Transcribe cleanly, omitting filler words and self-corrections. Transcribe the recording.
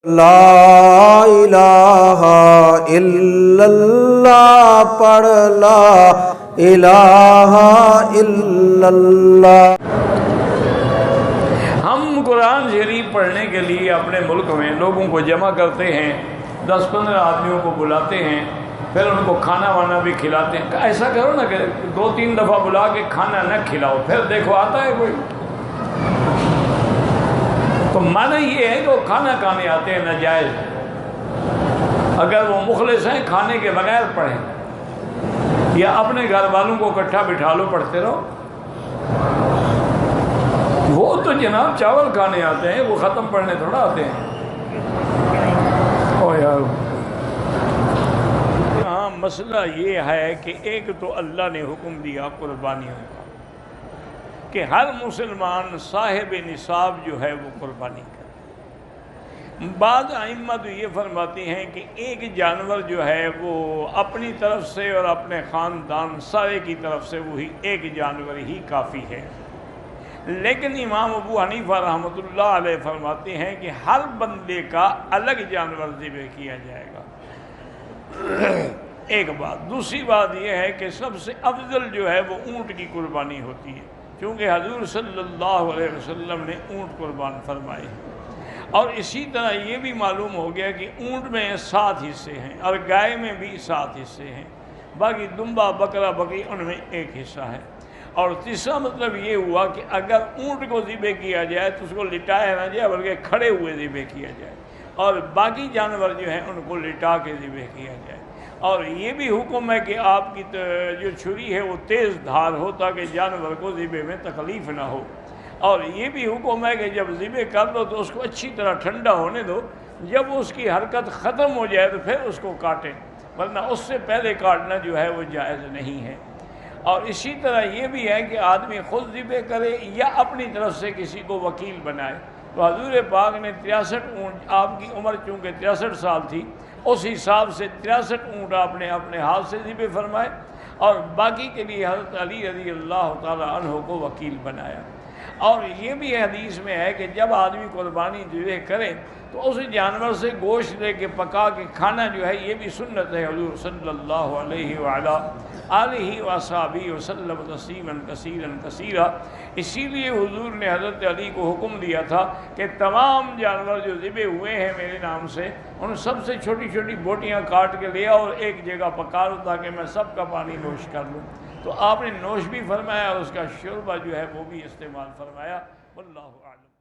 لا الہ الا اللہ پڑھ، لا الہ الا اللہ۔ ہم قرآن شریف پڑھنے کے لیے اپنے ملک میں لوگوں کو جمع کرتے ہیں، 10-15 آدمیوں کو بلاتے ہیں، پھر ان کو کھانا وانا بھی کھلاتے ہیں۔ ایسا کرو نا کہ 2-3 دفعہ بلا کے کھانا نہ کھلاؤ، پھر دیکھو آتا ہے کوئی؟ تو معنی یہ ہے کہ وہ کھانا کھانے آتے ہیں ناجائز، اگر وہ مخلص ہیں کھانے کے بغیر پڑھیں، یا اپنے گھر والوں کو اکٹھا بٹھا لو پڑھتے رہو۔ وہ تو جناب چاول کھانے آتے ہیں، وہ ختم پڑھنے تھوڑا آتے ہیں۔ او یار، ہاں مسئلہ یہ ہے کہ ایک تو اللہ نے حکم دیا قربانیوں کا کہ ہر مسلمان صاحب نصاب جو ہے وہ قربانی کرے۔ بعض ائمہ تو یہ فرماتے ہیں کہ ایک جانور جو ہے وہ اپنی طرف سے اور اپنے خاندان سارے کی طرف سے وہی ایک جانور ہی کافی ہے، لیکن امام ابو حنیفہ رحمۃ اللہ علیہ فرماتے ہیں کہ ہر بندے کا الگ جانور ذبح کیا جائے گا۔ ایک بات، دوسری بات یہ ہے کہ سب سے افضل جو ہے وہ اونٹ کی قربانی ہوتی ہے، کیونکہ حضور صلی اللہ علیہ وسلم نے اونٹ قربان فرمائے ہیں۔ اور اسی طرح یہ بھی معلوم ہو گیا کہ اونٹ میں 7 حصے ہیں اور گائے میں بھی 7 حصے ہیں، باقی دمبا بکرا بکری ان میں 1 حصہ ہے۔ اور تیسرا مطلب یہ ہوا کہ اگر اونٹ کو ذبح کیا جائے تو اس کو لٹایا نہ جائے بلکہ کھڑے ہوئے ذبح کیا جائے، اور باقی جانور جو ہیں ان کو لٹا کے ذبح کیا جائے۔ اور یہ بھی حکم ہے کہ آپ کی جو چھری ہے وہ تیز دھار ہو تاکہ جانور کو ذبح میں تکلیف نہ ہو۔ اور یہ بھی حکم ہے کہ جب ذبح کر دو تو اس کو اچھی طرح ٹھنڈا ہونے دو، جب اس کی حرکت ختم ہو جائے تو پھر اس کو کاٹیں، ورنہ اس سے پہلے کاٹنا جو ہے وہ جائز نہیں ہے۔ اور اسی طرح یہ بھی ہے کہ آدمی خود ذبح کرے یا اپنی طرف سے کسی کو وکیل بنائے۔ تو حضور پاک نے 63 اونٹ، آپ کی عمر چونکہ 63 سال تھی، اس حساب سے 63 اونٹ آپ نے اپنے ہاتھ سے ذبح فرمائے، اور باقی کے لیے حضرت علی رضی اللہ تعالی عنہ کو وکیل بنایا۔ اور یہ بھی حدیث میں ہے کہ جب آدمی قربانی ذبح کرے تو اس جانور سے گوشت لے کے پکا کے کھانا جو ہے یہ بھی سنت ہے حضور صلی اللہ علیہ وعلا آلہ وصحبہ وسلم تسلیما کثیرا کثیرا۔ اسی لیے حضور نے حضرت علی کو حکم دیا تھا کہ تمام جانور جو ذبح ہوئے ہیں میرے نام سے ان سب سے چھوٹی چھوٹی بوٹیاں کاٹ کے لے آؤ اور ایک جگہ پکا لو تاکہ میں سب کا پانی نوش کر لوں۔ تو آپ نے نوش بھی فرمایا اور اس کا شوربہ جو ہے وہ بھی استعمال فرمایا۔ واللہ اعلم۔